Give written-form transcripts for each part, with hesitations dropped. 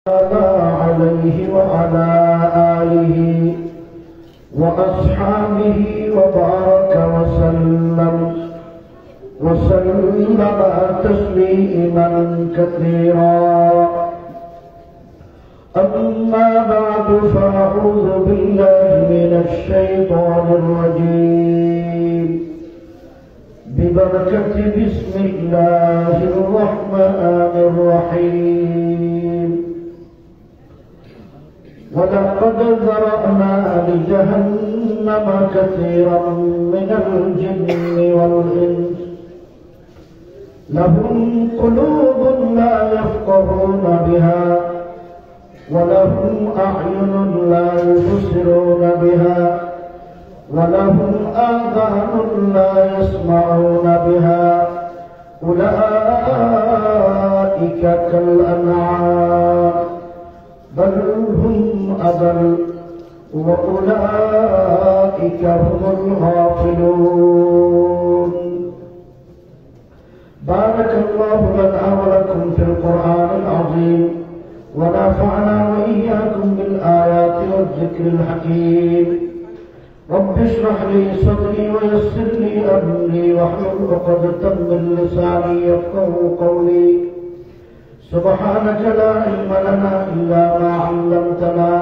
عليه وعلى آله وأصحابه وبارك وسلم تسليما كثيرا. أما بعد فأعوذ بالله من الشيطان الرجيم ببركة بسم الله الرحمن الرحيم. ولقد ذرأنا لجهنم كثيرا من الجن والإنس لهم قلوب لا يفقهون بها ولهم أعين لا يبصرون بها ولهم آذان لا يسمعون بها أولئك كالأنعام بل هم أضل وأولئك هم الغافلون. بارك الله لنا ولكم في القرآن العظيم ونفعنا وإياكم بالآيات والذكر الحكيم. رب اشرح لي صدري ويسر لي أمري واحلل عقدة من لساني يفقهوا قولي. سبحانك لا علم لنا إلا ما علمتنا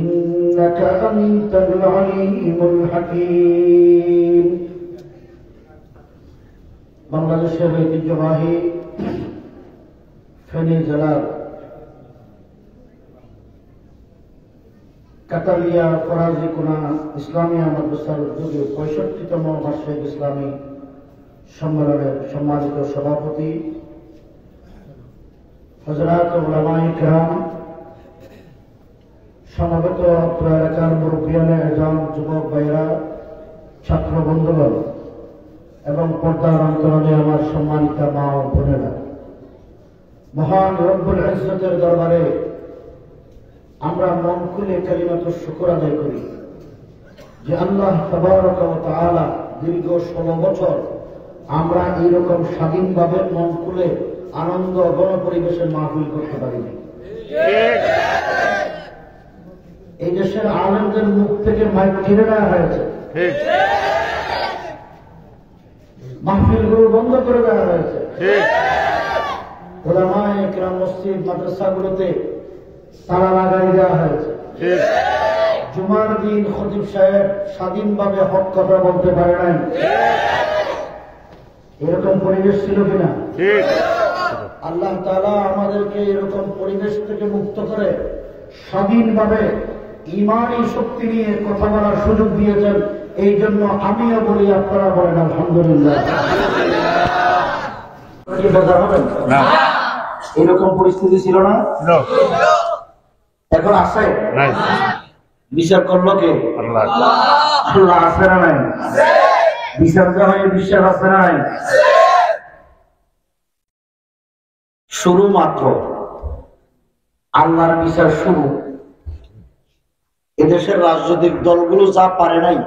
إنك أنت العليم الحكيم. বাংলাদেশের ঐতিহ্যবাহী ফেনী জেলার কাতালিয়া ফরাজিকুনা ইসলামিয়া মাদ্রাসার উদ্যোগে 65তম বার্ষিক ইসলামী সম্মেলনের সম্মানিত সভাপতি হযরত উলামায়ে কেরাম, সমবেত এলাকার মুরব্বিয়ানে আজম, যুবক ভাইরা, ছাত্র বন্ধুগণ এবং পর্দার অন্তরালে আমার সম্মানিত মা ও বোনেরা, মহান রব্বুল ইজ্জতের দরবারে আমরা মন খুলে কালিমাতুশ শুকর আদায় করি যে আল্লাহ তাবারক ওয়া তাআলা দীর্ঘ 16 বছর আমরা এইরকম স্বাধীনভাবে মন খুলে আনন্দ গণপরিবেশের মাহফিল করতে পারিনি। এই দেশের আলেমদের মুখ থেকে মাইক কেড়ে নেওয়া হয়েছে, মাহফিলগুলো বন্ধ করে দেওয়া হয়েছে, উলামায়ে কেরাম মসজিদ মাদ্রাসাগুলোতে তালা লাগাই দেওয়া হয়েছে। জুমার দিন খতিব সাহেব স্বাধীনভাবে হক কথা বলতে পারে নাই। এরকম পরিবেশ ছিল কিনা? আল্লাহ তাআলা আমাদেরকে এরকম পরিবেশ থেকে মুক্ত করে স্বাধীনভাবে ঈমানী শক্তি নিয়ে কথা বলার সুযোগ দিয়েছেন। এই জন্য আমিও বলি, আপনারা বলেন আলহামদুলিল্লাহ। কি বেজার হবেন না? এরকম পরিস্থিতি ছিল না, এখন আছে। বিচার করলো কে? আল্লাহ। আল্লাহ আছে না নাই? বিচার যা হয় বিশ্বাস আছে না নাই? শুরু মাত্র, আল্লাহর বিচার শুরু। এদেশের রাজনৈতিক দলগুলো যা পারে নাই,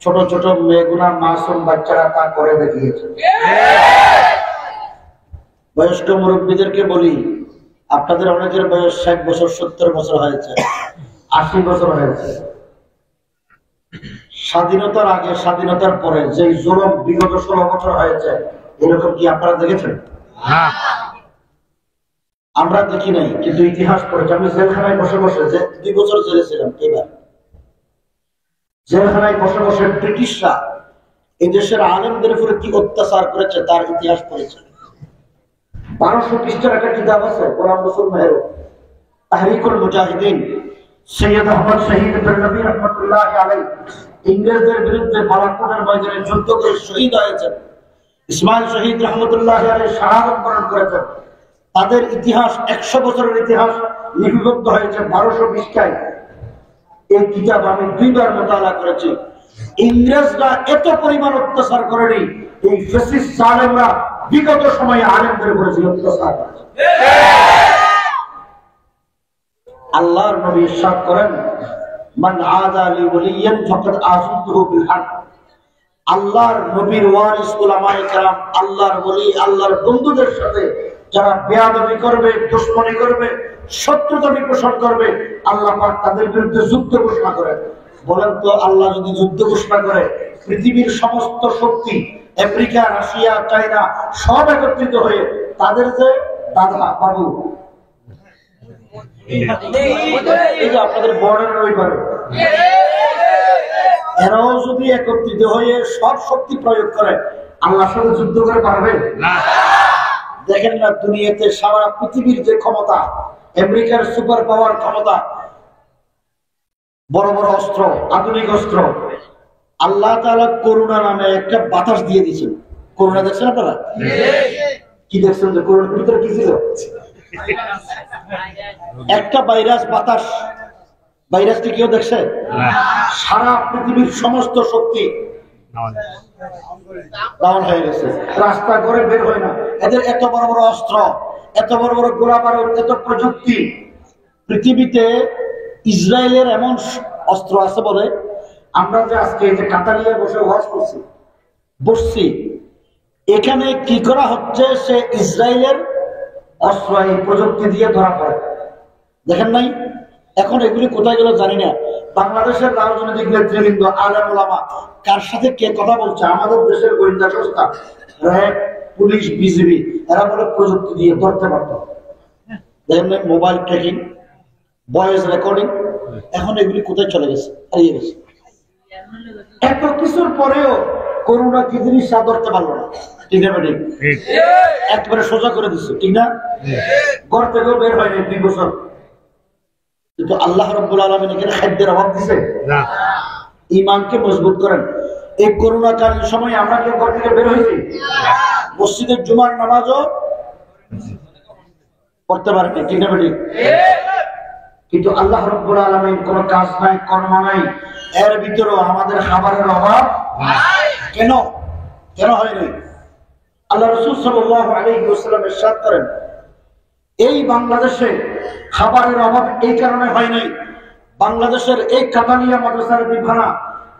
ছোট ছোট মেয়েগুনা মাসুম বাচ্চারা তা করে দেখিয়েছে। বয়স্ক মুরব্বীদেরকে বলি, আপনাদের অনেকের বয়স 60 বছর 70 বছর হয়েছে, 80 বছর হয়েছে। স্বাধীনতার আগে স্বাধীনতার পরে যে জুলুম বিগত 16 বছর হয়েছে, এরকম কি আপনারা দেখেছেন? আমরা দেখি নাই, কিন্তু ইতিহাস পড়েছে। আমি জেলখানায় বসে বসে, যে 2 বছর জেলে ছিলাম, এবার জেলখানায় বসে বসে ব্রিটিশরা এই দেশের আলেমদের উপরে কি অত্যাচার করেছে তার ইতিহাস পড়েছে। 1200 পৃষ্ঠার একটা কিতাব আছে, গোলাম রসুল মেহের তাহরিকুল মুজাহিদিন, সৈয়দ আহমদ শহীদ বেরলভী রহমাতুল্লাহ আলাইহি ইংরেজদের বিরুদ্ধে বালাকোটের ময়দানে যুদ্ধ করে শহীদ হয়েছেন। ইসমাইল শহীদ রহমতুল্লাহ আলাইহি শাহাদাত বরণ করেছেন। তাদের ইতিহাস 100 বছরের ইতিহাস লিপিবদ্ধ হয়েছে 1200 পৃষ্ঠায়। এই কিতাব আমি 2 বার মোতালা করেছি। ইংরেজরা এত পরিমাণ অত্যাচার করেনি, এই ফ্যাসিস্ট জালেমরা বিগত সময়ে আলেমদের উপরে অত্যাচার করেছে। আল্লাহর নবী ইরশাদ করেন, মান আযা লি ওয়ালিয়ান ফাকাদ আযুতুহু বিল হক। আল্লাহর নবীর ওয়ারিস উলামায়ে কেরাম, আল্লাহর ওলি, আল্লাহর বন্ধুদের সাথে যারা বেয়াদবি করবে, দুশমনি করবে, শত্রুতা পোষণ করবে, আল্লাহ পাক তাদের বিরুদ্ধে যুদ্ধ ঘোষণা করেন। বলেন তো আল্লাহ যদি যুদ্ধ ঘোষণা করে, পৃথিবীর সমস্ত শক্তি আমেরিকা, রাশিয়া, চায়না সব একত্রিত হয়ে তাদের যে দাদা বাবু এই যে আপনাদের বর্ডারের ওই পারে, এরাও যদি একত্রিত হয়ে সব শক্তি প্রয়োগ করে, আল্লাহর সাথে যুদ্ধ করে পারবে না। দেখেন না দুনিয়াতে সারা পৃথিবীর যে ক্ষমতা, আমেরিকার সুপার পাওয়ার ক্ষমতা, বড় বড় অস্ত্র, আধুনিক অস্ত্র, আল্লাহ তাআলা করোনা নামে একটা বাতাস দিয়ে দিয়েছেন। করোনা দেখছেন আপনারা? কি দেখছেন যে করোনার ভিতরে কি ছিল? একটা ভাইরাস, বাতাস। ভাইরাসটি কেউ দেখছে? সারা পৃথিবীর সমস্ত শক্তি ডাউন হয়ে গেছে, রাস্তা করে বের হয় না। এদের এত বড় বড় অস্ত্র, এত বড় বড় গোলা বারুদ, এত প্রযুক্তি। পৃথিবীতে ইসরায়েলের এমন অস্ত্র আছে বলে, আমরা যে আজকে এই যে কাতারিয়া বসে ওয়াজ বসছি, এখানে কি করা হচ্ছে সে ইসরায়েলের অস্ত্র এই প্রযুক্তি দিয়ে ধরা পড়ে। দেখেন নাই? এখন এগুলি কোথায় গেল জানি না। বাংলাদেশের রাজনৈতিক নেতৃবৃন্দ, আলেম ওলামা কার সাথে কে কথা বলছে, আমাদের দেশের গোয়েন্দা সংস্থা, র্যাব, পুলিশ, বিজিবি, এরা বলে প্রযুক্তি দিয়ে ধরতে পারত। দেখেন নাই? মোবাইল ট্র্যাকিং, ভয়েস রেকর্ডিং, এখন এগুলি কোথায় চলে গেছে, হারিয়ে গেছে। এত কিছুর পরেও করোনা কি জিনিস ধরতে পারলো না। ঠিক না ম্যাডাম? একবারে সোজা করে দিচ্ছে, ঠিক না? ঘর থেকেও বের হয়নি 2 বছর। কিন্তু আল্লাহ রাব্বুল আলামিন এখানে খাদ্যের অভাব দিছে না। ঈমানকে মজবুত করেন। এই করোনা কালীন সময় আমরা কেউ ঘর থেকে বের হয়েছি? মসজিদের জুমার নামাজও পড়তে পারেনি, ঠিক না ম্যাডাম? কিন্তু আল্লাহ রাব্বুল আলামিন কোন কাজ নাই, কর্ম নাই, এর ভিতরেও আমাদের খাবারের অভাব কেন কেন হয়নি? আল্লাহ রাসূল সাল্লাল্লাহু আলাইহি ওয়াসাল্লাম ইরশাদ করেন, এই বাংলাদেশে খাবারের অভাব এই কারণে হয়নি, বাংলাদেশের এই কাতানিয়া মাদ্রাসার দিখানা,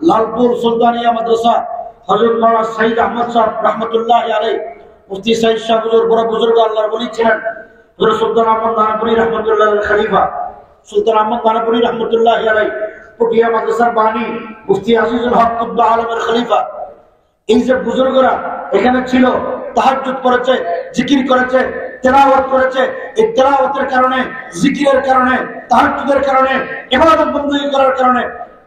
লালপুর সুলতানিয়া মাদ্রাসা, হযরত মাওলানা সাইদ আহমদ সাহেব রাহমাতুল্লাহি আলাইহি, মুফতি সাইদ শাহ হুজুর বড় বুজুর্গ আল্লাহর ওলি ছিলেন, হযরত সুলতান আহমদ নানাপুরি রাহমাতুল্লাহি আলাইহি খলিফা, সুলতান আহমদ নানাপুরি রাহমাতুল্লাহি আলাইহি পটিয়া মাদ্রাসার বানী, মুফতি আজিজুল হক কুতুব আলমের খলিফা। এই যে বুজুর্গরা এখানে ছিল, তাহাজ্জুদ করেছে, জিকির করেছে, তেলাওয়াত করেছে। এই তেলাওয়াতের কারণে, জিকিরের কারণে, তাহাজ্জুদের কারণে, ইবাদত বندگی করার কারণে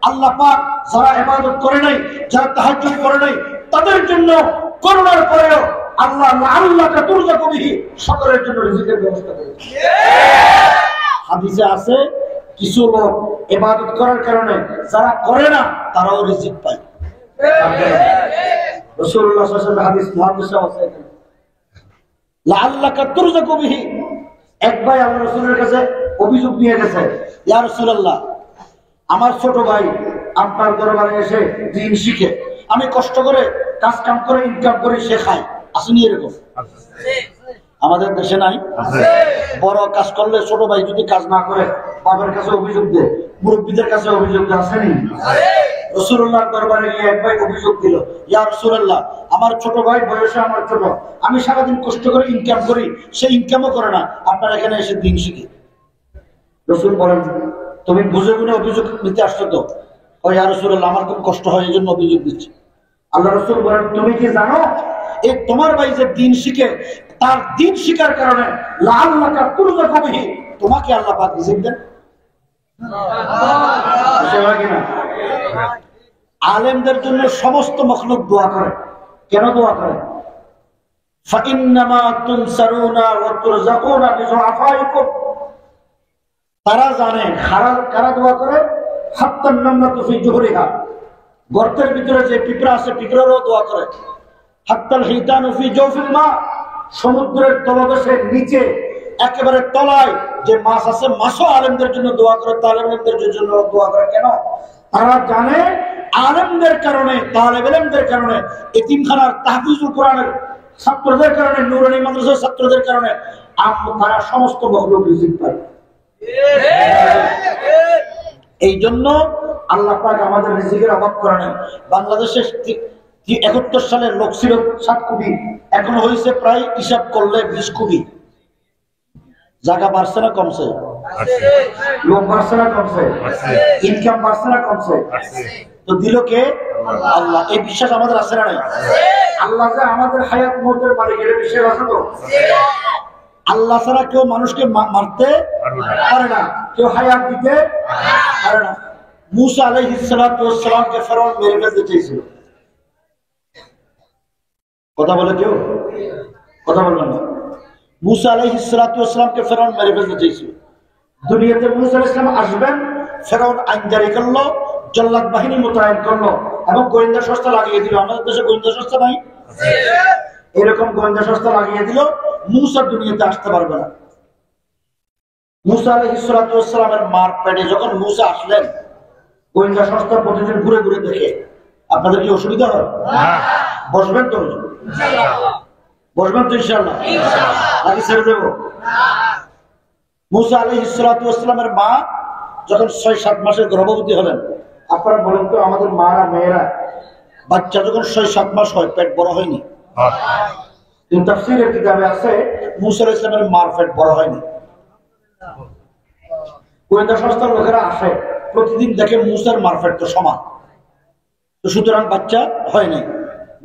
আল্লাহ পাক যারা ইবাদত করে নাই, যারা তাহাজ্জুদ করে নাই, তাদের জন্য করোনার পরেও আল্লাহ লাআল্লাকা তুরযাকু বিহি, সকলের জন্য রিজিকের ব্যবস্থা করেছে। হাদিসে আছে কিছু লোক ইবাদত করার কারণে যারা করে না তারাও রিজিক পায়। রাসূলুল্লাহ সাল্লাল্লাহু আলাইহি ওয়াসাল্লাম হাদিস মুহাদ্দিসে আছে, লাআল্লাকা তুরযাকু বিহি। এক ভাই আল্লাহ রাসূলের কাছে অভিযোগ নিয়ে গেছে, ইয়া রাসূলুল্লাহ, আমার ছোট ভাই আপনার দরবারে এসে দ্বীন শিখে, আমি কষ্ট করে কাজ কাম করে ইনকাম করে সে খায়, আসেনি এরকম? আমাদের দেশে নাই? বড় কাজ করলে ছোট ভাই যদি কাজ না করে বাবার কাছে অভিযোগ দেয়, মুরব্বীদের কাছে অভিযোগ দেয়, আসেনি? রাসূলুল্লাহর দরবারে গিয়ে এক ভাই অভিযোগ দিল, ইয়া রাসূলুল্লাহ, আমার ছোট ভাই বয়সে আমার ছোট, আমি সারাদিন কষ্ট করে ইনকাম করি, সে ইনকামও করে না, আপনার এখানে এসে দ্বীন শিখে। রাসূল বলেন, তুমি বুঝে গুনে অভিযোগ নিতে আসছো তো? ও ইয়া রাসূলুল্লাহ, আমার খুব কষ্ট হয়, এই জন্য অভিযোগ দিচ্ছি। আল্লাহ রাসূল বলেন, তুমি কি জানো এই তোমার ভাই যে দ্বীন শিখে, তার দ্বীন শিখার কারণে লাআল্লাকা তুরযাকু বিহি, তোমাকে আল্লাহ পাক রিজিক দেন। আলেমদের জন্য সমস্ত মখলুক দোয়া করে। কেন দোয়া করে? ফাইন্নামা তুনসারুনা ওয়া তুরযাকুনা বিযুআফাইকুম। তারা জানে কারা দোয়া করে, হাত্তান নামলাতু ফি জুহরিহা, গর্তের ভিতরে যে পিঁপড়া আছে পিঁপড়ারও দোয়া করে, হাত্তাল হিতানু ফি জাওফিল মা, সমুদ্রের তলদেশের নিচে একেবারে তলায় যে মাছ আছে, মাছও আলেমদের জন্য দোয়া করে, তালেবেলদের জন্য দোয়া করে। কেন? তারা জানে আলেমদের কারণে, তালেবেলদের কারণে, এতিমখানার তাহফিজুল কোরআনের ছাত্রদের কারণে, নুরানি মাদ্রাসার ছাত্রদের কারণে তারা সমস্ত মখলুক রিজিক পায়। এই জন্য আল্লাহ পাক আমাদের রিজিকের অভাব করে না। বাংলাদেশে 71 সালের লোক ছিল 7 কোটি, এখন হয়েছে প্রায় হিসাব করলে 20 কোটি। জায়গা বাড়ছে না কমছে? লোক বাড়ছে না কমছে? ইনকাম বাড়ছে না কমছে? তো দিল কে? আল্লাহ। এই বিশ্বাস আমাদের আছে না নাই? আল্লাহ যে আমাদের হায়াত মতের মালিক, এটা বিশ্বাস আছে তো? আল্লাহ ছাড়া কেউ মানুষকে মারতে পারে না, কেউ হায়াত দিতে পারে না। মুসা আলাইহিস সালাতু ওয়াস সালামকে ফেরাউন মেরে ফেলতে চেয়েছিল। কথা বলে কেউ? কথা বলবেন না। মুসা আলাইহিস সালাতু ওয়াস সালামকে ফেরাউন মেরে ফেলতে চেয়েছিল। দুনিয়াতে মুসা আলাইহিস সালাম আসবেন, ফেরাউন আইন জারি করলো, জল্লাদ বাহিনী মোতায়েন করলো এবং গোয়েন্দা সংস্থা লাগিয়ে দিল। আমাদের দেশে গোয়েন্দা সংস্থা নাই? এরকম গোয়েন্দা সংস্থা লাগিয়ে দিল, মুসা দুনিয়াতে আসতে পারবে না। মুসা আলাইহিস সালাতু ওয়াস সালামের মার পেটে যখন মুসা আসলেন, গোয়েন্দা সংস্থা প্রতিদিন ঘুরে ঘুরে দেখে। আপনাদের কি অসুবিধা হয়? বসবেন তো? বসবেন তো ইনশাআল্লাহ? নাকি ছেড়ে দেবো? মুসা আলাইহিস সালাতু ওয়াস সালামের মা যখন ৬-৭ মাসের গর্ভবতী হলেন, আপনারা বলেন তো আমাদের মারা মেয়েরা বাচ্চা যখন ৬-৭ মাস হয় পেট বড় হয়নি? কিন্তু তাফসীরের কিতাবে আছে মুসা আলাইহিস সালামের মার পেট বড় হয়নি। গোয়েন্দা সংস্থার লোকেরা আসে, প্রতিদিন দেখে মুসার মার পেট তো সমান, তো সুতরাং বাচ্চা হয় নাই।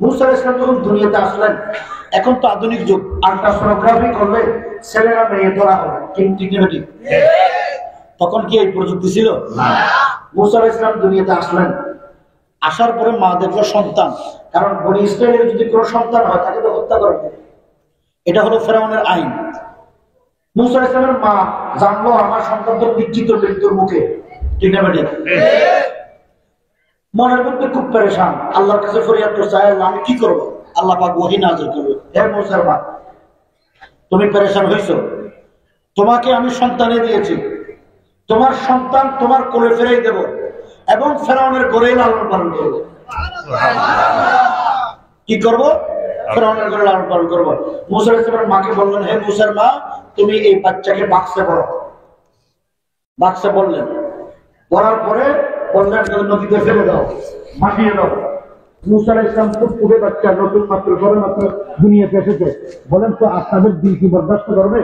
মুসা আলাইহিস সালাম যখন দুনিয়াতে আসলেন, এখন তো আধুনিক যুগ, আল্ট্রাসোনোগ্রাফি করলে ছেলেরা মেয়ে ধরা হবে, ঠিক না ঠিক? তখন কি এই প্রযুক্তি ছিল? মুসা আলাইহিস সালাম দুনিয়াতে আসলেন, আসার পরে মা দেখলো সন্তান, কারণ বনি ইসরায়েলের যদি কোনো সন্তান হয় তাকে তো হত্যা করবে, এটা হলো ফেরাউনের আইন। মুসা আলাইহিস সালামের মা জানলো আমার সন্তান তো নিশ্চিত মৃত্যুর মুখে, ঠিক না ঠিক? মনের মধ্যে খুব পেরেশান, আল্লাহর কাছে ফরিয়াদ করছে, আল্লাহ আমি কি করবো? আল্লাহ পাক ওহী নাযিল করলো, হে মুসার মা তুমি পেরেশান হইছো, তোমাকে আমি সন্তানে দিয়েছি, তোমার সন্তান তোমার কোলে ফেরাই দেব এবং ফেরাউনের ঘরে লালন পালন করব। কি করব? ফেরাউনের ঘরে লালন পালন করব। মুসা আলাইহিস সালাম মাকে বললেন, হে মুসার মা তুমি এই বাচ্চাকে বাক্সে ভরো। বাক্সে বললেন, ভরার পরে বললেন নদীতে ফেলে দাও, ভাসিয়ে দাও। মুসা আলাইহিস সালাম খুব পুরো বাচ্চা, নতুন মাত্র সবে মাত্র দুনিয়াতে এসেছে, বলেন তো আপনাদের দিল কি বরদাস্ত করবে?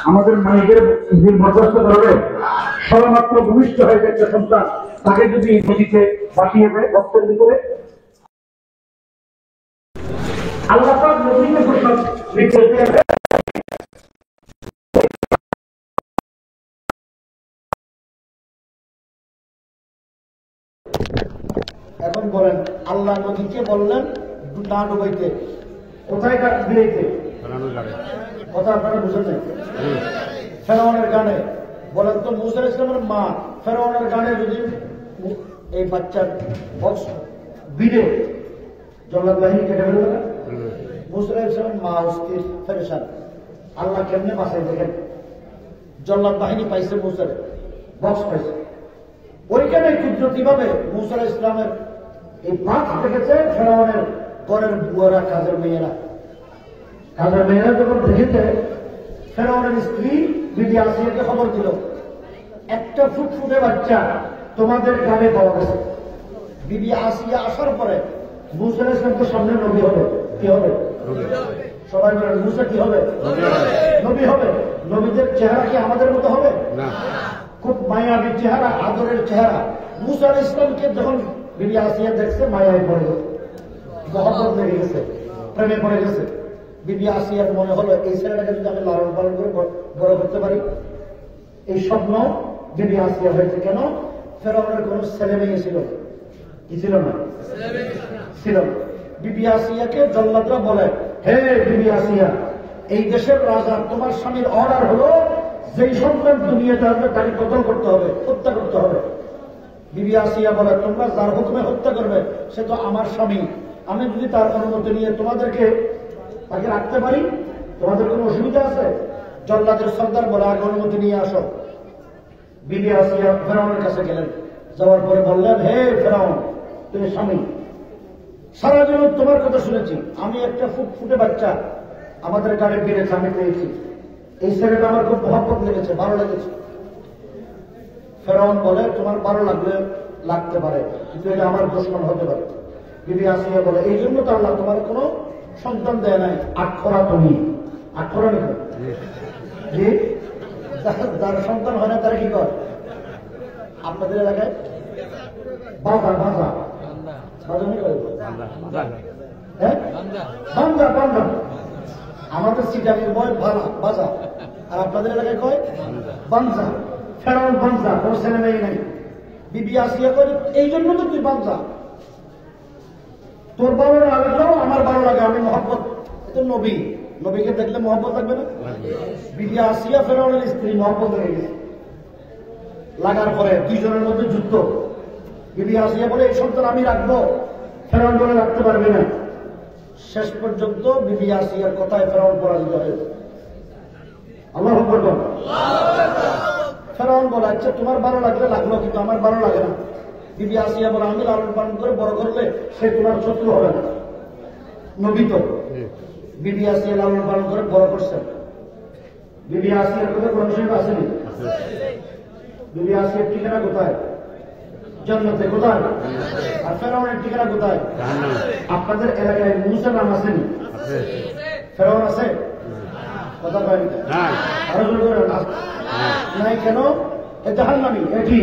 আমাদের মায়েদের দিল বরদাস্ত করবে? সবে মাত্র ভূমিষ্ঠ হয়ে যাচ্ছে সন্তান, তাকে যদি নদীতে ভাসিয়ে দেয় রক্তের ভিতরে? আল্লাহ পাক নবীকে ঘোষণা দিয়েছেন, এখন বলেন আল্লাহ নদীকে বললেন না ডুবাইতে, কোথায় দিয়েছে? কথা আপনারা বুঝেন নাই? ফেরাউনের গানে বলেন তো মুসা আলাইহিস সালামের মা ফেরাউনের গানে যদি এই বাচ্চার বক্স বিড়ে জল্লাদ বাহিনী কেটে ফেলবে না? মুসা আলাইহিস সালামের মা অস্থির পেরেশান, আল্লাহ কেমনে বাঁচাই দেখেন। জল্লাদ বাহিনী পাইছে, মুসার বক্স পাইছে, ওইখানে কুদরতি ভাবে মুসা আলাইহিস সালামের এই বাঘ দেখেছে ফেরাউনের ঘরের বুয়ারা, কাজের মেয়েরা যখন দেখেছে, ফেরাউনের স্ত্রী বিবি আসিয়াকে খবর দিল, একটা ফুটফুটে বাচ্চা তোমাদের গ্রামে পাওয়া গেছে। বিবি আসিয়া আসার পরে মুসা আলাইহিস সালাম তো সামনে নবী হবে, কি হবে? সবাই বলেন মুসা কি হবে? নবী হবে। নবীদের চেহারা কি আমাদের মতো হবে? না, খুব মায়াবী চেহারা, আদরের চেহারা। মুসা আলাইহিস সালামকে যখন বিবি আসিয়া দেখছে, মায়ায় পড়ে গেছে, মহব্বত লেগে গেছে, প্রেমে পড়ে গেছে। বিবি আসিয়ার মনে হলো এই ছেলেটাকে যদি আমি লালন পালন করে বড় করতে পারি। এই স্বপ্ন বিবি আসিয়া হয়েছে। কেন? ফেরাউনের কোন ছেলে মেয়ে ছিল কি ছিল না? ছিল। বিবি আসিয়াকে জল্লাদরা বলে, হে বিবি আসিয়া, এই দেশের রাজা তোমার স্বামীর অর্ডার হলো যেই সন্তান দুনিয়াতে আসবে তাকে কতল করতে হবে, হত্যা করতে হবে। বিবি আসিয়া বলে, তোমরা যার হুকুমে হত্যা করবে সে তো আমার স্বামী, আমি যদি তার অনুমতি নিয়ে তোমাদেরকে তাকে রাখতে পারি, তোমাদের কোনো অসুবিধা আছে? জল্লাদের সর্দার বলে, আগে অনুমতি নিয়ে আসো। বিবি আসিয়া ফেরাউনের কাছে গেলেন, যাওয়ার পরে বললেন, হে ফেরাউন, তুমি স্বামী, সারা জীবন তোমার কথা শুনেছি, আমি একটা ফুটফুটে বাচ্চা আমাদের গাড়ি বেড়েছে, আমি পেয়েছি, এই ছেলেটা আমার খুব মহব্বত লেগেছে, ভালো লেগেছে। ফেরাউন বলে, তোমার ভালো লাগতে পারে, কিন্তু এটা আমার দুশমন হতে পারে। বিবি আসিয়া বলে, এই জন্য তো আল্লাহ তোমার কোনো সন্তান দেয় নাই, আটখরা তুমি, আটখরা নেই জি যার সন্তান হয় না তারা কি কর? আপনাদের এলাকায় বাজা বাজা বাজানি করে, হ্যাঁ বান্দা বান্দা। আমাদের সিটাকে বয় ভাড়া বাজা, আর আপনাদের এলাকায় কয় বাঞ্জা। ফেরাউন বাঞ্জা, ওর ছেলে মেয়ে নাই। বিবি আসিয়া করে এই জন্য তো তুই বাঞ্জা, তোর ভালো লাগলেও আমার ভালো লাগে, আমি মহব্বত। এটা নবী, নবীকে দেখলে মহব্বত লাগবে না? বিবি আসিয়া ফেরাউনের স্ত্রী মহব্বত হয়ে গেছে। লাগার পরে দুইজনের মধ্যে যুদ্ধ। বিবি আসিয়া বলে এই সন্তান আমি রাখবো, ফেরাউন বলে রাখতে পারবি না। শেষ পর্যন্ত বিবি আসিয়ার কথায় ফেরাউন পরাজিত হয়েছে। আল্লাহু আকবার। ফেরাউন বলে আচ্ছা তোমার ভালো লাগলে লাগলো, কিন্তু আমার ভালো লাগে না। বিবি আসিয়া বলে আমি লালন পালন করে বড় করলে সে তোমার শত্রু হবে না। নবী তো বিবি আসিয়া লালন পালন করে বড় করছেন। বিবি আসিয়ার কথা কোরআন শরীফে আসেনি? বিবি আসিয়ার ঠিকানা কোথায়? জান্নাতে। কোথায়? আর ফেরাউনের ঠিকানা কোথায়? আপনাদের এলাকায় মুসা নাম আসেনি? ফেরাউন আছে? কথা কয় আরো জোরে করে নাই কেন? জাহান্নামী। এটি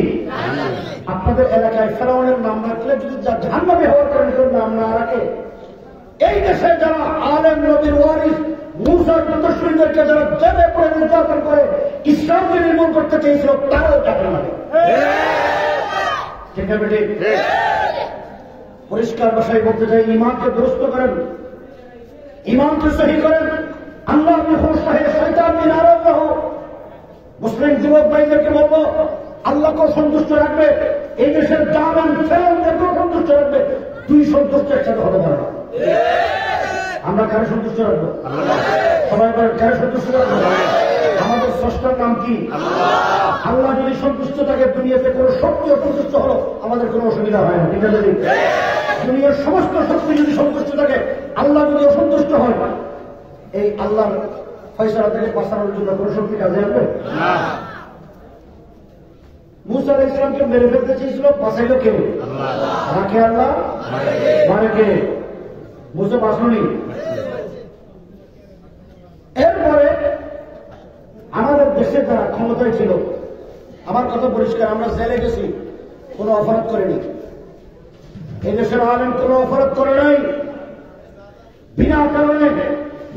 আপনাদের এলাকায় ফেরাউনের নাম রাখলে যদি জাহান্নামী হওয়ার কারণে কেউ নাম না রাখে, এই দেশে যারা আলেম নবীর ওয়ারিস মুসার উত্তরসূরিদেরকে যারা জেলে পড়ে নির্যাতন করে ইসলামকে নির্মূল করতে চেয়েছিল, তারাও জাহান্নামী। ঠিক আছে? পরিষ্কার ভাষায় বলতে চাই, ইমানকে দুরস্ত করেন, ইমানকে সহি করেন। আল্লাহ মুসলিম যুবক ভাইদেরকে বলবো, আল্লাহকেও সন্তুষ্ট রাখবে, এই দেশের জালেম ফেরাউনদেরকেও সন্তুষ্ট রাখবে। দুই সন্তুষ্ট একসাথে হতে পারে না। আমরা কারো সন্তুষ্ট রাখবো? সবাই বলেন কারো সন্তুষ্ট রাখবো? আমাদের স্রষ্টার নাম কি? আল্লাহ যদি সন্তুষ্ট থাকে, দুনিয়াতে কোনো শক্তি অসন্তুষ্ট হলো আমাদের কোনো অসুবিধা হয় না। ঠিক আছে? দুনিয়ার সমস্ত শক্তি যদি সন্তুষ্ট থাকে, আল্লাহ যদি অসন্তুষ্ট হয়, এই আল্লাহর ফয়সালা থেকে বাঁচানোর জন্য কোনো শক্তি কাজে আসবে না। মুসা আলাইহিস সালামকে মেরে ফেলতে চেয়েছিল, বাঁচাইল কে? রাখে আল্লাহ, মারে কে? মুসা বাঁচনি। এরপরে আমাদের দেশে যারা ক্ষমতায় ছিল, আমার কথা পরিষ্কার, আমরা জেলে গেছি, কোনো অপরাধ করেনি। এই দেশের আলেম কোনো অপরাধ করে নাই। বিনা কারণে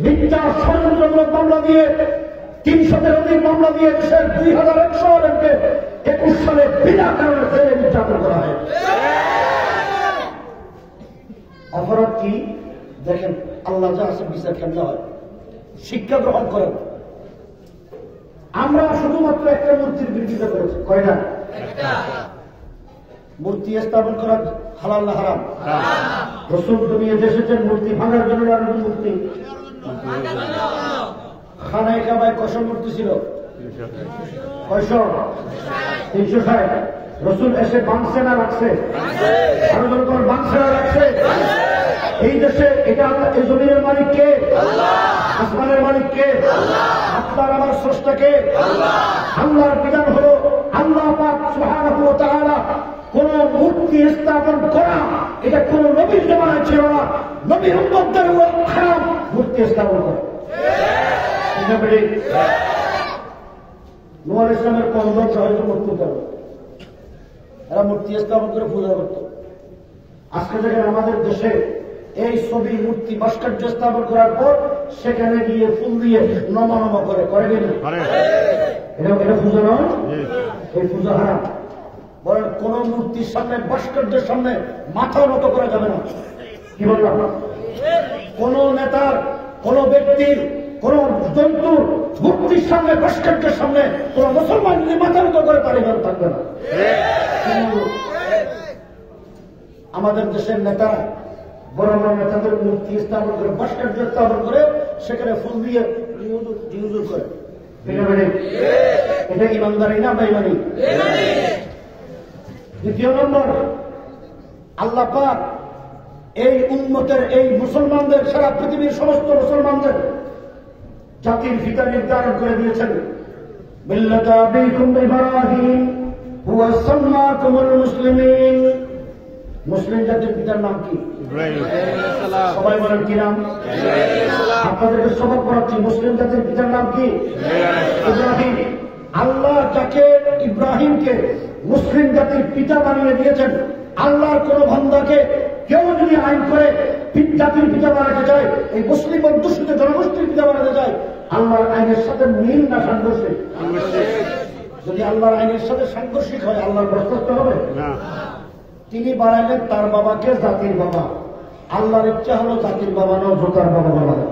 মিথ্যা ষড়যন্ত্রমূলক মামলা দিয়ে ৩০০-এর অধিক মামলা দিয়ে দেশের ২,১০০ আলেমকে ২১ সালে বিনা কারণে জেলে নির্যাতন করা হয়। অপরাধ কি দেখেন, আল্লাহ যা আছে বিচার কেমন হয়, শিক্ষা গ্রহণ করেন। আমরা শুধুমাত্র একটা মূর্তির বিরোধিতা করেছি। কয়টা? মূর্তি স্থাপন করা হালাল না হারাম? রাসূল দুনিয়াতে এসেছেন মূর্তি ভাঙার জন্য। আর মূর্তি খানায় কাবায় কয়শো মূর্তি ছিল? 360। রাসূল এসে বাংছে না রাখছে? আরো যখন বাংছে না রাখছে। এই দেশে এটা এই জমিনের মালিক কে? আসমানের মালিক কে? আপনার আমার স্রষ্টা কে? আল্লাহর বিধান হলো, আল্লাহ পাক সুবহানাহু ওয়া তাআলা কোন মূর্তি স্থাপন করা এটা কোন নবীর জামানায় ছিল না। নবীর উম্মতদের হারাম মূর্তি স্থাপন করা। নূহ আলাইহিস সালামের কওমরা হয়তো মূর্তি করে, এরা মূর্তি স্থাপন করে পূজা করত। আজকে দেখেন আমাদের দেশে এই ছবি মূর্তি ভাস্কর্য স্থাপন করার পর সেখানে গিয়ে ফুল দিয়ে নমা করে কিনা? এটা পূজা নয়, এই পূজা হারাম। বলেন কোন মূর্তির সামনে, ভাস্কর্যের সামনে মাথা নত করা যাবে না। কি বললাম? কোন নেতার, কোন ব্যক্তির, কোন জন্তুর মূর্তির সামনে, ভাস্কর্যের সামনে কোন মুসলমান যদি মাথা নত করে তার ইমান থাকবে না। আমাদের দেশের নেতারা, বড় বড় নেতাদের মূর্তি স্থাপন করে, ভাস্কর্য স্থাপন করে সেখানে ফুল দিয়ে ইউজুর করে। এটা ইমানদারি না বেঈমানি? দ্বিতীয় নম্বর, আল্লাহ পাক এই উম্মতের, এই মুসলমানদের, সারা পৃথিবীর সমস্ত মুসলমানদের জাতির ফিতা নির্ধারণ করে দিয়েছেন। মিল্লাতা আবিকুম ইব্রাহিম হুয়া সাম্মাকুমুল মুসলিমিন। মুসলিম জাতির পিতার নাম কি? সবাই বলেন কি নাম? আপনাদেরকে সবক পড়াচ্ছি। মুসলিম জাতির পিতার নাম কি? ইব্রাহিম। আল্লাহ যাকে ইব্রাহিমকে মুসলিম জাতির পিতা বানিয়ে দিয়েছেন, আল্লাহর কোন বান্দাকে কেউ যদি আইন করে জাতির পিতা বানাতে চায়, এই মুসলিম অধ্যুষিত জনগোষ্ঠীর পিতা বানাতে চায়, আল্লাহর আইনের সাথে মিল না সাংঘর্ষিক? যদি আল্লাহর আইনের সাথে সাংঘর্ষিক হয়, আল্লাহর বরখাস্ত হবে না। তিনি বানাইলেন তার বাবাকে জাতির বাবা। আল্লাহর ইচ্ছা হলো জাতির বাবা নয়, জোতার বাবা বানানো।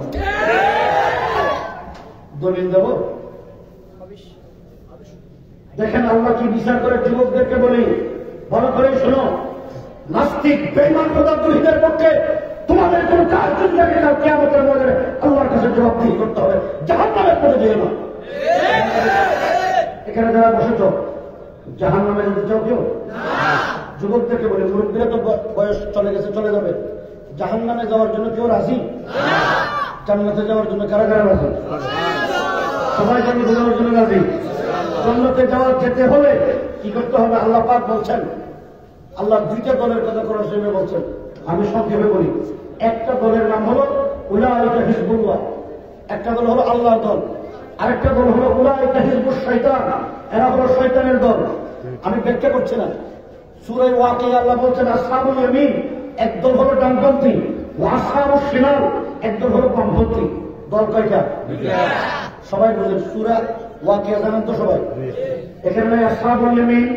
দলিল দেব? দেখেন আল্লাহ কি বিচার করে যুবকদেরকে বলি, ভালো করে শোনো। নাস্তিক বেঈমান খোদাদ্রোহীদের পক্ষে তোমাদের কোন কাজ যদি থাকে, কাল কিয়ামতের ময়দানে আল্লাহর কাছে জবাবদিহি করতে হবে। জাহান্নামের পথে যেও না। এখানে যারা বসেছ, জাহান্নামে যেতে চাও কেউ? যুবকদেরকে বলি, মুরব্বীরা তো বয়স চলে গেছে, চলে যাবে। জাহান্নামে যাওয়ার জন্য কেউ রাজি? জান্নাতে যাওয়ার জন্য কারা কারা রাজি? সবাই জান্নাতে যাওয়ার জন্য রাজি। জান্নাতে যাওয়ার যেতে হলে কি করতে হবে? আল্লাহ পাক বলছেন, আল্লাহ দুইটা দলের কথা করার জন্য বলছেন। আমি সংক্ষেপে বলি। একটা দলের নাম হলো উলাইকা হিজবুল্লাহ, একটা দল হলো আল্লাহর দল, আরেকটা দল হলো উলাইকা হিজবুশ শয়তান, এরা হলো শয়তানের দল। আমি ব্যাখ্যা করছি না। সূরা ওয়াকিয়া আল্লাহ বলছেন আসহাবুল ইয়ামিন, একদল হলো ডানপন্থী, ওয়া আসহাবুশ শিমাল, একদল হলো বামপন্থী। দল কয়টা? সবাই বলেন। সূরা ওয়াকিয়া জানেন তো সবাই? এখানে নাই আসহাবুল ইয়ামিন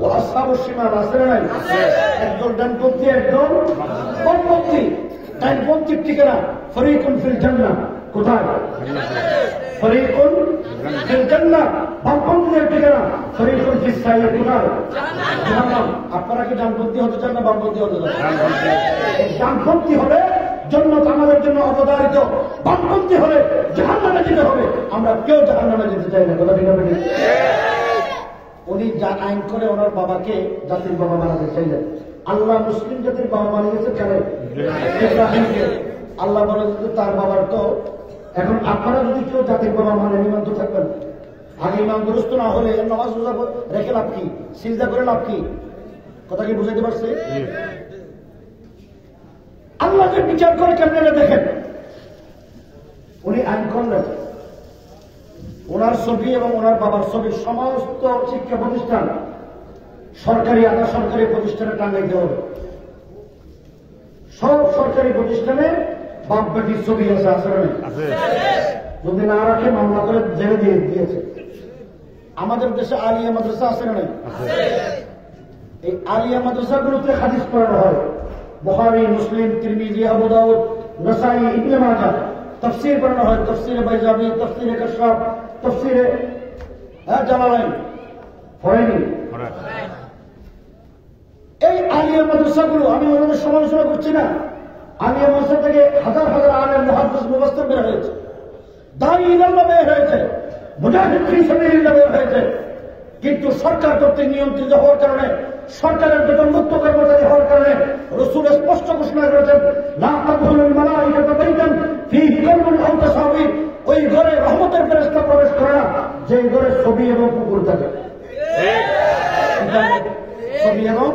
ও আসহাবুশ শিমাল আছে না নাই? একদল ডানপন্থী, একদল বামপন্থী। ডানপন্থীর ঠিকানা ফরিকুন ফিল জান্নাহ। কোথায়? ফরিকুন ফিল জান্নাহ। বামপন্থীর ঠিকানা ফরিকুন ফিস সাইয়্যির। কোথায়? জাহান্নাম। আপনারা কি ডানপন্থী হতে চান না বামপন্থী হতে চান? ডানপন্থী হলে জান্নাত আমাদের জন্য অবধারিত, বামপন্থী হলে জাহান্নামে যেতে হবে। আমরা কেউ জাহান্নামে যেতে চাই না। কথা ঠিক হবে? উনি যা আইন করে ওনার বাবাকে জাতির বাবা বানাতে চাইলেন। আল্লাহ মুসলিম জাতির বাবা বানিয়েছে কেন? ইব্রাহিমকে। আল্লাহ বলে তার বাবার তো এখন আপনারা যদি কেউ জাতির বাবা মানেন, ইমান তো থাকবেন। আগে ইমান দুরুস্ত না হলে নামাজ রোজা রেখে লাভ কি? সিজদা করে লাভ কি? কথা কি বুঝাইতে পারছে? আল্লাহ যে বিচার করে কেমনে দেখেন। উনি আইন করলেন ওনার ছবি এবং ওনার বাবার ছবি সমস্ত শিক্ষা প্রতিষ্ঠান, সরকারি আধা সরকারি প্রতিষ্ঠানে টাঙ্গাইতে হবে। সব সরকারি প্রতিষ্ঠানে বাপ বেটির ছবি আছে, আছে না? যদি না রাখে মামলা করে জেলে দিয়ে দিয়েছে। আমাদের দেশে আলিয়া মাদ্রাসা আছে না? এই আলিয়া মাদ্রাসাগুলোতে হাদিস পড়ানো হয়। বুখারী, মুসলিম, তিরমিজি, আবু দাউদ, নাসাই, ইবনে মাজাহ। তাফসীর পড়ানো হয়, তাফসীরে বাইজাবি, তাফসীরে কাশফ, তাফসীরে জালালাইন। পড়েনি? এই আলিয়া মাদ্রাসাগুলো, আমি ওনাদের সমালোচনা করছি না। আলিয়া মাদ্রাসা থেকে হাজার হাজার আলেম, মুহাদ্দিস, মুফাসসির বের হয়েছে, দাঈ ইলাল্লাহ বের হয়েছে, মুজাহিদ ফি সাবিলিল্লাহ বের হয়েছে। কিন্তু সরকার কর্তৃক নিয়ন্ত্রিত হওয়ার কারণে, সরকারের বেতন মুক্ত কর্মচারী হওয়ার কারণে রাসূল স্পষ্ট ঘোষণা করেছেন, লা তাদখুলুল মালাইকাতু বাইতান ফীহি কলবুন আও তাসাবির। ওই ঘরে রহমতের ফেরেশতা প্রবেশ করে না যে ঘরে ছবি এবং কুকুর থাকে। ছবি এবং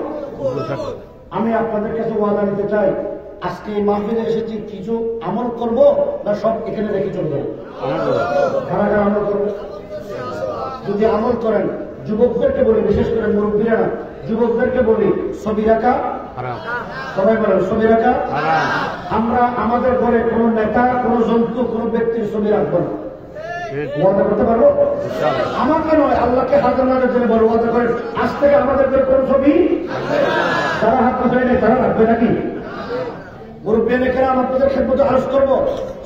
আমি আপনাদের কাছে ওয়াদা নিতে চাই, আজকে এই মাহফিলে এসেছি কিছু আমল করব না সব এখানে রেখে চলবে? কারা কারা আমল করবে? যদি আমল করেন, যুবকদেরকে বলি, বিশেষ করে মুরব্বীরা না, যুবকদেরকে বলি ছবি রাখা হারাম। সবাই বলেন ছবি রাখা হারাম। আমরা আমাদের ঘরে কোন নেতা, কোন জন্তু, কোন ব্যক্তির ছবি রাখবো না। ওয়াদা করতে পারবো? আমাকে নয়, আল্লাহকে হাজার হাজার জন্য বড় ওয়াদা করেন, আজ থেকে আমাদের ঘরে কোন ছবি তারা হাত পাঠায় নেই, তারা রাখবে নাকি? মুরব্বী রেখে আপনাদের খেদমতে আরজ করবো,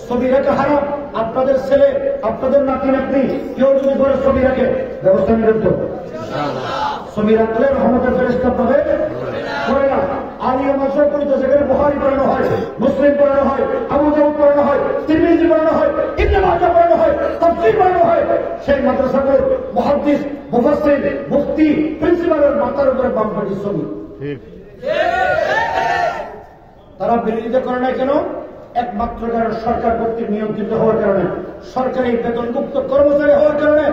ছবি রাখা হারাম। আপনাদের ছেলে, আপনাদের নাতি নাতনি কেউ যদি ঘরে ছবি রাখে, ব্যবস্থা নিরন্ত। ছবি রাখলে রহমতের ফেরেশতা পাবে করে না। আলিয়া মাদ্রাসা পড়িত, সেখানে বুখারী পড়ানো হয়, মুসলিম পড়ানো হয়, আবু দাউদ পড়ানো হয়, তিরমিজি পড়ানো হয়, ইবনে মাজাহ পড়ানো হয়, তাফসীর পড়ানো হয়। সেই মাদ্রাসাগুলোর মুহাদ্দিস, মুফাসসির, মুফতি, প্রিন্সিপালের মাথার উপরে বামপাটির ছবি। তারা বিরোধিতা করে না কেন? একমাত্র কারণ সরকার কর্তৃক নিয়ন্ত্রিত হওয়ার কারণে, সরকারি বেতনমুক্ত কর্মচারী হওয়ার কারণে,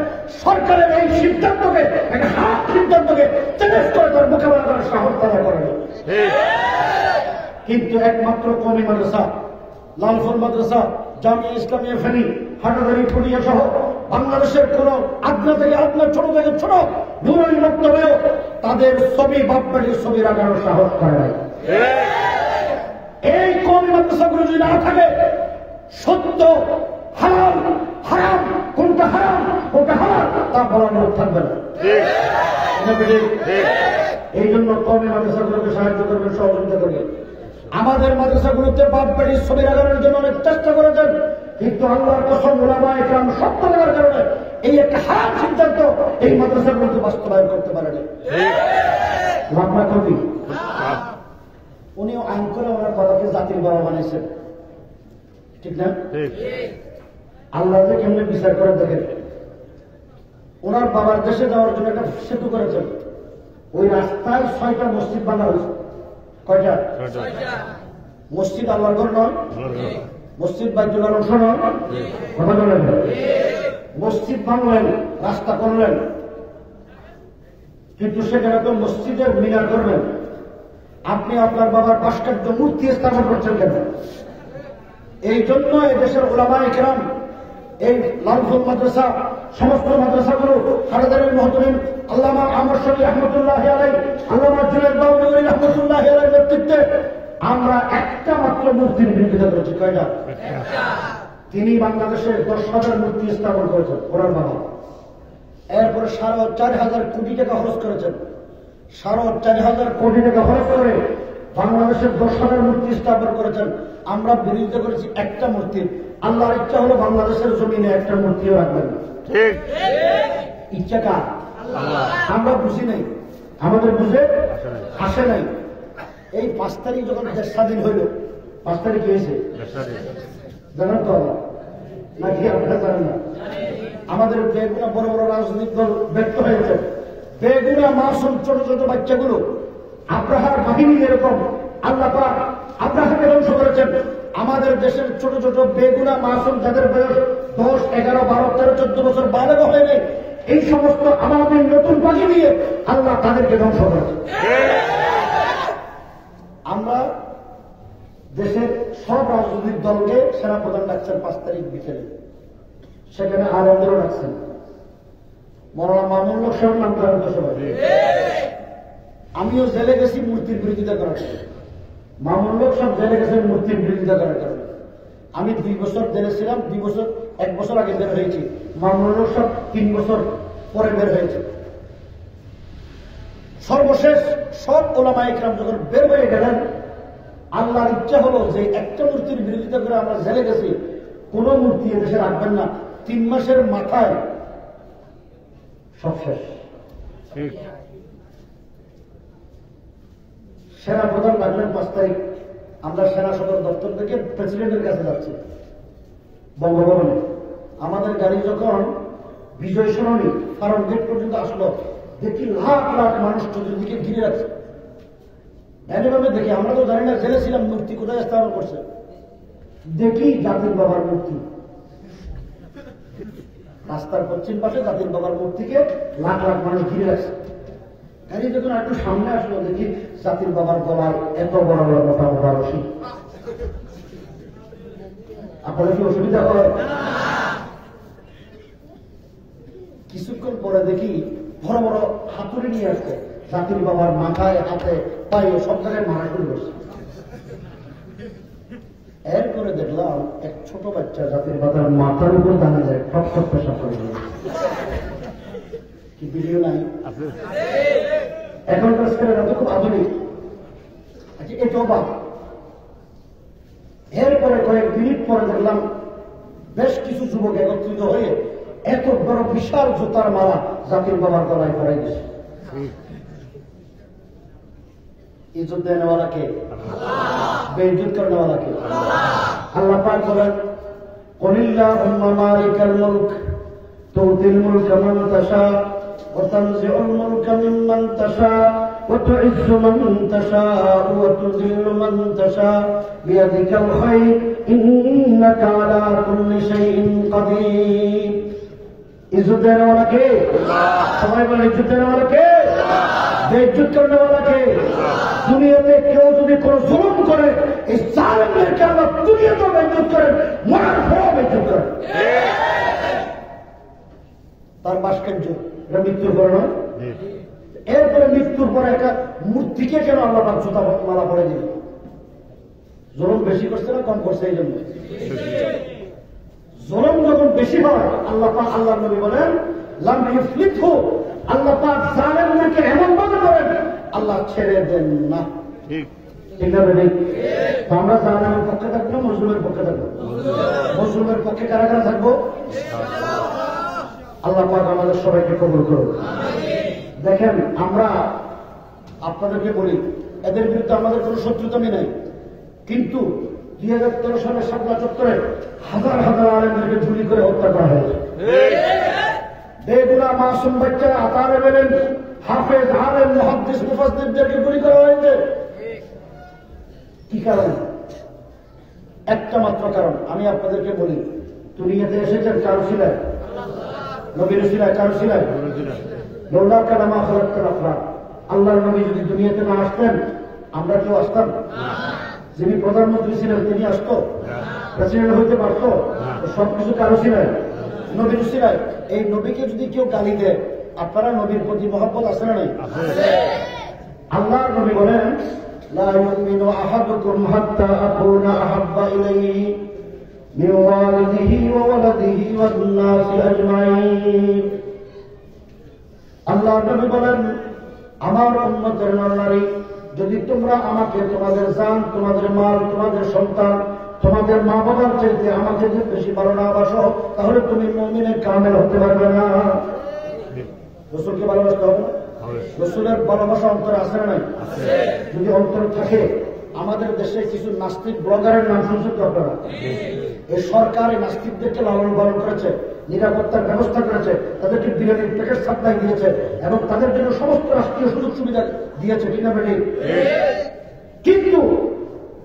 সরকারের এই সিদ্ধান্তকে, একটা হাত সিদ্ধান্তকে চ্যালেঞ্জ করে তার মোকাবেলা করার সাহস তারা করে না। কিন্তু একমাত্র কওমি মাদ্রাসা, লালফুল মাদ্রাসা, জামিয়া ইসলামিয়া ফেনী, হাটাদারি, পুরিয়া সহ বাংলাদেশের কোন আগ্রা থেকে আগ্রা, ছোট থেকে ছোট নুরানি বক্তব্যেও তাদের ছবি বাপবাড়ির ছবি রাখানোর সাহস করে নাই। এই কওমি মাদ্রাসাগুলো যদি না থাকে, সত্য হারাম, হারাম কোনটা হারাম কোনটা হারাম তা বলার লোক থাকবে না। এই জন্য কওমি মাদ্রাসাগুলোকে সাহায্য করবেন, সহযোগিতা করবেন। আমাদের মাদ্রাসাগুলোতে বাপ বাড়ির ছবি লাগানোর জন্য অনেক চেষ্টা করেছেন, কিন্তু আল্লাহর কসম উলামায়ে কেরাম সত্য বলার কারণে এই একটা হারাম সিদ্ধান্ত এই মাদ্রাসাগুলোকে বাস্তবায়ন করতে পারেনি। লাম্বা কবি উনিও আইন করে ওনার বাবাকে জাতির বাবা বানাইছেন, ঠিক না? আল্লাহ যে কেমনে বিচার করে দেখেন। ওনার বাবার দেশে যাওয়ার জন্য একটা সেতু করেছেন, ওই রাস্তায় 6টা মসজিদ বানা হয়েছে। কয়টা? মসজিদ আল্লাহর ঘর নয়, মসজিদ বাইতুল্লাহর অংশ নয়, কথা বলেন। মসজিদ বানলেন, রাস্তা করলেন, কিন্তু সেখানে তো মসজিদের মিনার করবেন। আপনি আপনার বাবার ভাস্কর্য মূর্তি স্থাপন করছেন কেন? এই জন্য এই দেশের উলামায়ে কেরাম, এই লালফুল মাদ্রাসা, সমস্ত মাদ্রাসাগুলো হারাদারের মহতমিন আল্লামা আমর শরী রহমতুল্লাহি আলাইহি, আল্লামা জুনায়েদ বাউনগরী রহমতুল্লাহি আলাইহির নেতৃত্বে আমরা একটা মাত্র মূর্তির বিরোধিতা করেছি। কয়টা? তিনি বাংলাদেশের 10,000 মূর্তি স্থাপন করেছেন ওনার বাবা। এরপরে 4,500 কোটি টাকা খরচ করেছেন। 4,500 কোটি টাকা খরচ করে বাংলাদেশের 10,000 মূর্তি স্থাপন করেছেন। আমরা বিরোধিতা করেছি একটা মূর্তির। আল্লাহর ইচ্ছা হলো বাংলাদেশের জমিনে একটা মূর্তিও রাখবেন। ঠিক ইচ্ছা কার? আমরা বুঝি নাই, আমাদের বুঝে আসে নাই। এই 5 তারিখ যখন দেশ স্বাধীন হইল, 5 তারিখ কি হয়েছে জানেন তো নাকি? আপনারা জানেন না? আমাদের বেগুনা বড় বড় রাজনৈতিক দল ব্যর্থ হয়েছে। বেগুনা মাসুম ছোট ছোট বাচ্চাগুলো আব্রাহার বাহিনী যেরকম আল্লাহ পাক আব্রাহাকে ধ্বংস করেছেন, আমাদের দেশের ছোট ছোট বেগুনা মাসুম যাদের বয়স 10, 11, 12, 13, 14 বছর বালক হয় নাই, এই সমস্ত আমাদের নতুন পাখি দিয়ে আল্লাহ তাদেরকে ধ্বংস করেছে। আমরা দেশের সব রাজনৈতিক দলকে সেনাপ্রধান ডাকছেন 5 তারিখ বিকেলে, সেখানে আনন্দেরও ডাকছেন। মৌলানা মামুনুল হক সাহেব নাম করেন তো সবাই। আমিও জেলে গেছি মূর্তির বিরোধিতা করার কারণে, মামুনুল হক সাহেব জেলে গেছেন মূর্তির বিরোধিতা করার কারণে। আমি 2 বছর জেলে ছিলাম, 1 বছর আগে বের হয়েছি। মামুনুল হক সাহেব 3 বছর পরে বের হয়েছে। সর্বশেষ সব উলামায়ে কেরাম যখন বের হয়ে গেলেন, আল্লাহর ইচ্ছা হলো যে একটা মূর্তির বিরোধিতা করে আমরা জেলে গেছি, কোন মূর্তি এদেশে রাখবেন না। 3 মাসের মাথায় সব শেষ। সেনা প্রধান ডাকলেন 5 তারিখ। আমরা সেনা সদর দপ্তর থেকে প্রেসিডেন্টের কাছে যাচ্ছি বঙ্গভবনে। আমাদের গাড়ি যখন বিজয় সরণি ফার্ম গেট পর্যন্ত আসলো, দেখি লাখ লাখ মানুষ চতুর্দিকে ঘিরে রাখছে। এভাবে দেখি, আমরা তো জানি না জেলে ছিলাম, মূর্তি কোথায় স্থাপন করছে। দেখি জাতির বাবার মূর্তি রাস্তার পশ্চিম পাশে, জাতির বাবার মূর্তিকে লাখ লাখ মানুষ ঘিরে রাখছে। গাড়ি যখন একটু সামনে আসলো, দেখি জাতির বাবার গলায় এত বড় বড় মোটা মোটা রশি। আপনাদের কি অসুবিধা হয়? কিছুক্ষণ পরে দেখি বড় বড় হাতুড়ি নিয়ে আসছে, জাতির বাবার মাথায়, হাতে, পায়ে সব জায়গায় মারা শুরু করছে। এরপরে দেখলাম এক ছোট বাচ্চা জাতির বাবার মাথার উপর দাঁড়িয়ে যায়, ঠক ঠক পেশাব করে। কি ভিডিও নাই? এখনকার ছেলেরা তো খুব আধুনিক। আচ্ছা, এটাও বাপ। এরপরে কয়েক মিনিট পরে দেখলাম বেশ কিছু যুবক একত্রিত হয়ে এত বড় বিশাল জুতার মালা জাতির বাবার গলায় পড়াই দিয়েছে। ইজ্জত দেওয়ালা কে? বেইজ্জত করেওয়ালা কে? আল্লাহ পাক বলেন, কুলিল্লাহুম্মা মালিকাল মুলক তুতিল মুলকা মান তাশা ওয়া তানজিউল মুলকা মিম্মান তাশা ওয়া তুইজ্জু মান তাশা ওয়া তুযিল্লু মান তাশা বিয়াদিকাল খায়র ইন্নাকা আলা কুল্লি শাইইন কাদির। ইজ্জত দেওয়ালা কে? সবাই বলে ইজ্জত দেওয়ালা কে? বেইজ্জত করেওয়ালা কে? দুনিয়াতে কেউ যদি কোনো জুলুম করে, এই জালেমদেরকে আল্লাহ দুনিয়াতেও বেইজ্জত করেন, মরার পরেও বেইজ্জত করেন। তার ভাস্কর্য, এটা মৃত্যুর পরে নয়। এরপরে মৃত্যুর পরে একটা মূর্তিকে কেন আল্লাহ পাক জুতা মালা পরে দিলেন? জুলুম বেশি করছে না কম করছে? এই জন্য জুলুম যখন বেশি হয় আল্লাহ পাক, আল্লাহ নবী বলেন লাম ইউফলিতহু, আল্লাহ পাক জালেমদেরকে এমন ভাবে করেন আল্লাহ ছেড়ে দেন না। ঠিক না বেটি? আমরা জালেমের পক্ষে থাকবো, মজলুমের পক্ষে থাকবো। মজলুমের পক্ষে কারা কারা থাকবো? আল্লাহ পাক আমাদের সবাইকে কবুল করুন। দেখেন, আমরা আপনাদেরকে বলি এদের বিরুদ্ধে আমাদের কোনো শত্রুতা নেই, কিন্তু 2013 সালের শাপলা চত্বরে হাজার হাজার আলেমদেরকে গুলি করে হত্যা করা হয়েছে। বেগুনা মাসুম বাচ্চারা, আতারে বেলেন, হাফেজ, আলেম, মুহাদ্দিস, মুফাসসিরদেরকে গুলি করা হয়েছে। কি কারণ? একটা মাত্র কারণ। আমি আপনাদেরকে বলি, দুনিয়াতে এসেছেন কারো ছিলেন? নবীর ছিলেন? কারো ছিলেন? লৌলা কালামা খালাক্তাল আখলাক। আল্লাহর নবী যদি দুনিয়াতে না আসতেন আমরা কেউ আসতাম? যিনি প্রধানমন্ত্রী ছিলেন তিনি আসতো? প্রেসিডেন্ট হইতে পারত? সবকিছু কারো ছিলেন? নবীর ছিলেন। এই নবীকে যদি কেউ গালি দেয়, আপনারা নবীর প্রতি মহব্বত আছে না নাই? আল্লাহর নবী বলেন লা ইউমিনু আহাদুকুম হাত্তা আকুনা আহাব্বা ইলাইহি মিন ওয়ালিদিহি ওয়া ওয়ালাদিহি ওয়ান নাসি আজমাইন। আল্লাহর নবী বলেন, আমার উম্মতের নরনারী, যদি তোমরা আমাকে তোমাদের জান, তোমাদের মাল, তোমাদের সন্তান, তোমাদের মা বাবার চাইতে আমাকে যদি বেশি ভালো না বাসো, তাহলে তুমি মুমিনের কামেল হতে পারবে না। রাসূলকে ভালোবাসতে হবে না? রাসূলের ভালোবাসা অন্তরে আছে না নাই? যদি অন্তরে থাকে, আমাদের দেশে কিছু নাস্তিক ব্লগারের নাম শুনছেন তো আপনারা? এই সরকার এই নাস্তিকদেরকে লালন পালন করেছে, নিরাপত্তার ব্যবস্থা করেছে, তাদেরকে বিরিয়ানির প্যাকেট সাপ্লাই দিয়েছে এবং তাদের জন্য সমস্ত রাষ্ট্রীয় সুযোগ সুবিধা দিয়েছে। ঠিক না বেটি? কিন্তু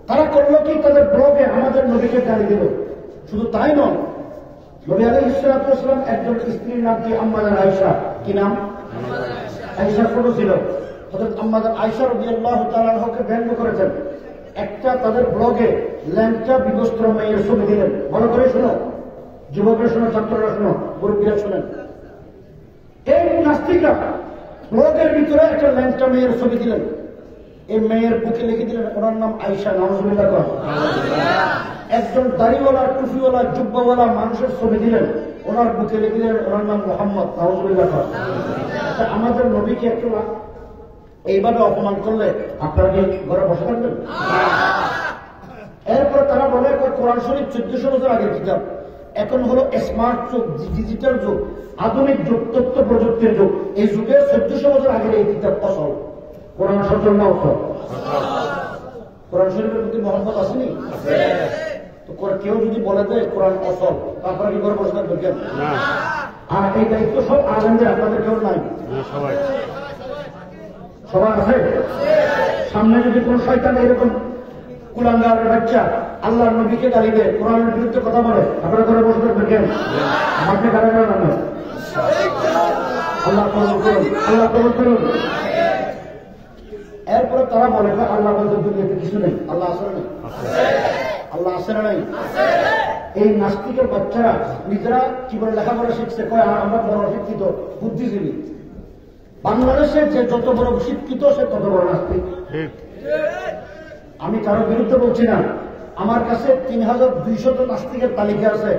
তারা করলো কি? তাদের ব্লগে আমাদের নবীকে গালি দিল। শুধু তাই নয়, নবী আলাইহিস সালাতু ওয়াস সালাম একজন স্ত্রীর নাম কি? আম্মাজান আয়েশা। কি নাম? আয়েশার ফটো ছিল। হযরত আম্মাজান আয়েশা রাদিয়াল্লাহু তাআলা আনহাকে ব্যঙ্গ করেছেন। একটা তাদের ব্লগে ল্যাংটা বিবস্ত্র মেয়ের ছবি দিলেন। ভালো করে শোনো, যুবকরা শোনো, ছাত্ররা শোনো, মুরব্বীরা শোনেন। এই নাস্তিকরা ব্লগের ভিতরে একটা ল্যাংটা মেয়ের ছবি দিলেন। এই মেয়ের বুকে লিখে দিলেন ওনার নাম আয়েশা। নাউজুবিল্লাহ কর। একজন দাড়িওয়ালা, টুপিওয়ালা, জুব্বাওয়ালা মানুষের ছবি দিলেন, ওনার বুকে লিখে দিলেন ওনার নাম মুহাম্মদ। নাউজুবিল্লাহ কর। আমাদের নবীকে একটু এইভাবে অপমান করলে আপনারা কি ঘরে বসে থাকবেন? এরপরে তারা বলে কোরআন শরীফ 1400 বছর আগের কিতাব। এখন হলো স্মার্ট যুগ, ডিজিটাল যুগ, আধুনিক যুগ, তথ্য প্রযুক্তির যুগ। এই যুগে 1400 বছর আগের এই কিতাব অসল। কোরআন সচল না অসল? কোরআন শরীফের প্রতি মহব্বত আসেনি? তো কেউ যদি বলে দেয় কোরআন অসল, তারপরে কি ঘরে বসে থাকবে কেন? আর এই দায়িত্ব সব আলেমদের, আপনাদের কেউ নাই? সবাই আছে। সামনে যদি কোন শয়তান এরকম কুলাঙ্গারের বাচ্চা আল্লাহর নবীকে গালি দেয়, কোরআনের বিরুদ্ধে কথা বলে, আপনারা করে বসে থাকবেন কেন? আমাকে কারা কারা নামে? আল্লাহ কবুল করুন, আল্লাহ কবুল করুন। এরপরে তারা বলে আল্লাহ বলতে দুনিয়াতে কিছু নেই। আল্লাহ আছে না? আল্লাহ আছে না নাই? এই নাস্তিকের বাচ্চারা নিজেরা কি বলে লেখাপড়া শিখছে, কয় আমরা বড় শিক্ষিত, বুদ্ধিজীবী। বাংলাদেশের যে যত বড় শিক্ষিত সে তত বড় নাস্তিক। আমি কারোর বিরুদ্ধে বলছি না, আমার কাছে 3200 নাস্তিকের তালিকা আছে।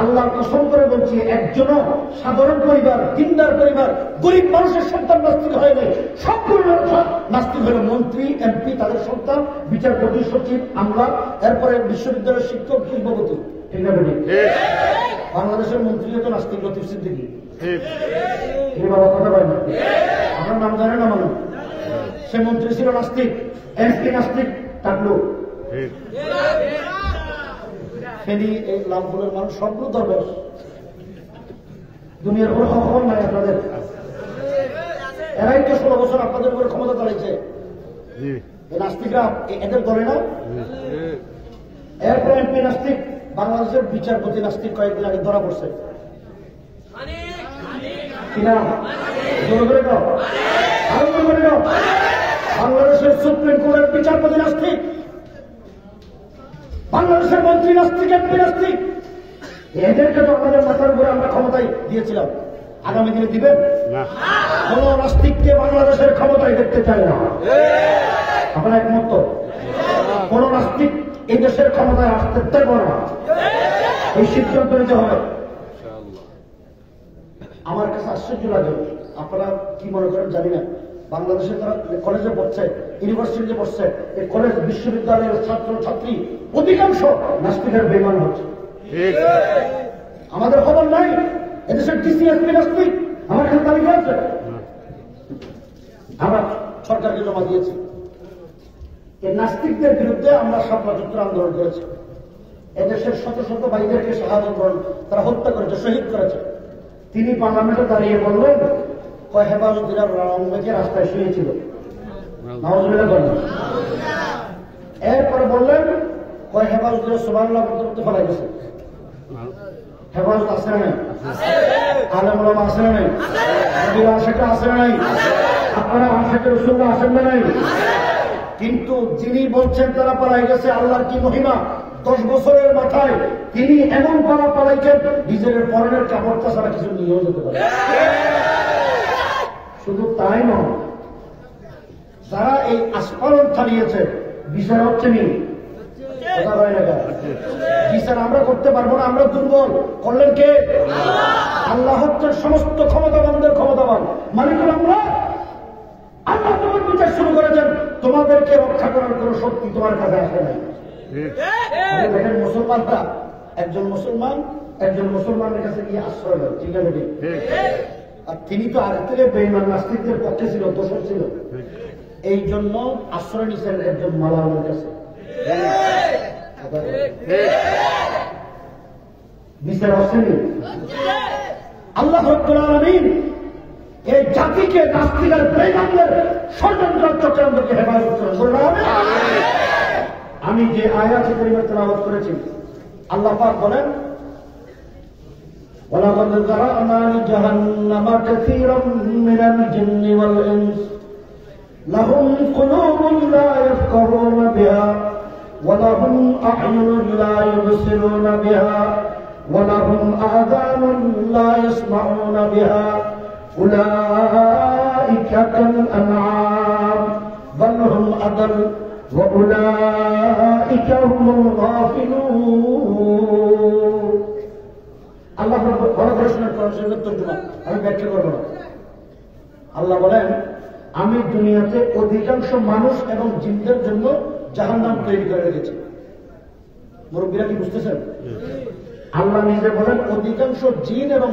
আল্লাহর কসম করে বলছি, একজনও সাধারণ পরিবার, দিনদার পরিবার, গরিব মানুষের সন্তান নাস্তিক হয় নাই। সম্পূর্ণ নাস্তিক হল মন্ত্রী, এমপি, তাদের সন্তান, বিচারপতি, সচিব, আমলা, এরপরে বিশ্ববিদ্যালয়ের শিক্ষক, শিল্পপতি। ঠিক না বেটি? বাংলাদেশের মন্ত্রী তো নাস্তিক, লতিফ সিদ্দিকী। বাবা কথা পাই না, আপনার নাম জানে না মানে? সে মন্ত্রী ছিল নাস্তিক, এমপি নাস্তিক, থাকলো। ফেনী এই লাভপুরের মানুষ সবগুলো দরবেশ। দুনিয়ার কোনো খবর নাই আপনাদের। এরাই তো 16 বছর আপনাদের উপরে ক্ষমতা চালাইছে। এই নাস্তিকরা এদের দলে না? এরপর এমপি নাস্তিক, বাংলাদেশের বিচারপতি নাস্তিক কয়েকদিন আগে ধরা পড়ছে। কিনা বাংলাদেশের সুপ্রিম কোর্টের বিচারপতি নাস্তিক, বাংলাদেশের মন্ত্রী নাস্তিক, এমপি নাস্তিক। এদেরকে তো আমাদের মাথার উপরে আমরা ক্ষমতায় দিয়েছিলাম। আগামী দিনে দিবেন? কোন নাস্তিককে বাংলাদেশের ক্ষমতায় দেখতে চায় না। আপনার একমত তো? কোন নাস্তিক এই দেশের ক্ষমতায় আসতে চাইব না। এই সিদ্ধান্ত নিতে হবে। আমার কাছে আশ্চর্য লাগে, আপনারা কি মনে করেন জানি না, বাংলাদেশে তারা কলেজে পড়ছে, ইউনিভার্সিটিতে পড়ছে, এই কলেজ বিশ্ববিদ্যালয়ের ছাত্র ছাত্রী অধিকাংশ নাস্তিকের বেমান হচ্ছে। আমাদের খবর নাই, এদেশের ডিসিএসপি নাস্তিক, আমার কাছে তালিকা আছে, আমরা সরকারকে জমা দিয়েছি। এই নাস্তিকদের বিরুদ্ধে আমরা শাপলা চত্বর আন্দোলন করেছি। এদেশের শত শত ভাইদেরকে শাহাদত বরণ তারা হত্যা করেছে, শহীদ করেছে। তিনি পার্লামেন্টে দাঁড়িয়ে বললেন, কয় হেফাজতিরা রংবেকে রাস্তায় শুয়েছিল। নাউজুবিল্লাহ বলেন। এরপরে বললেন, কয় হেফাজতিরা সুবহানাল্লাহ বলতে বলতে ফেলাই গেছে। হেফাজত আছে না নাই? আলেম ওলামা আছে না নাই? নবীর আশিকরা আছে না নাই? আপনারা আশিকে রাসূলুল্লাহ আছেন না নাই? কিন্তু যিনি বলছেন তারা পালাই গেছে, আল্লাহর কি মহিমা! 10 বছরের মাথায় তিনি এমন পালাইছেন, নিজের পরনের কাপড়টা ছাড়া কিছু নিয়েও যেতে পারে। শুধু তাই নয়, যারা এই আস্ফালন চালিয়েছে বিচার হচ্ছে নি, কথা হয় না, বিচার আমরা করতে পারবো না, আমরা দুর্বল। করলেন কে? আল্লাহ হচ্ছেন সমস্ত ক্ষমতাবানদের ক্ষমতাবান। মানে আমরা আল্লাহ তোমার বিচার শুরু করেছেন, তোমাদেরকে রক্ষা করার কোন শক্তি তোমার কাছে আসে নাই। দেখেন মুসলমানরা, একজন মুসলমানের কাছে গিয়ে আশ্রয় দেয়, ঠিক আছে? আর তিনি তো আগে থেকে বেঈমান নাস্তিকদের পক্ষে ছিল, দোষর ছিল, এই জন্য আশ্রয় নিচ্ছেন একজন মালাউলের কাছে। বিচার আসেনি। আল্লাহ রাব্বুল আলামিন এই জাতিকে নাস্তিকের বেঈমানদের ষড়যন্ত্র চক্রান্তকে হেফাজত করেন। বলুন আমিন। আমি যে আয়াতে কারিমা তেলাওয়াত করেছি, আল্লাহ পাক বলেন, ওয়ালাকাদ যারা'না লিজাহান্নামা কাসীরাম মিনাল জিন্নি ওয়াল ইনস লাহুম কুলুবুন লা ইয়াফকাহুনা বিহা ওয়া লাহুম আ'য়ুনুন লা ইউবসিরুনা বিহা ওয়া লাহুম আযানুন লা ইয়াসমা'উনা বিহা উলাইকা কাল আন'আম বাল হুম আদাল وَأُولَئِكَ هُمُ الْغَافِلُونَ। আল্লাহ বড় প্রশ্নের তর্জমা আমি ব্যাখ্যা করব না। আল্লাহ বলেন, আমি দুনিয়াতে অধিকাংশ মানুষ এবং জিনদের জন্য জাহান্নাম তৈরি করে রেখেছি। মুরব্বীরা কি বুঝতেছেন? আল্লাহ নিজে বলেন, অধিকাংশ জিন এবং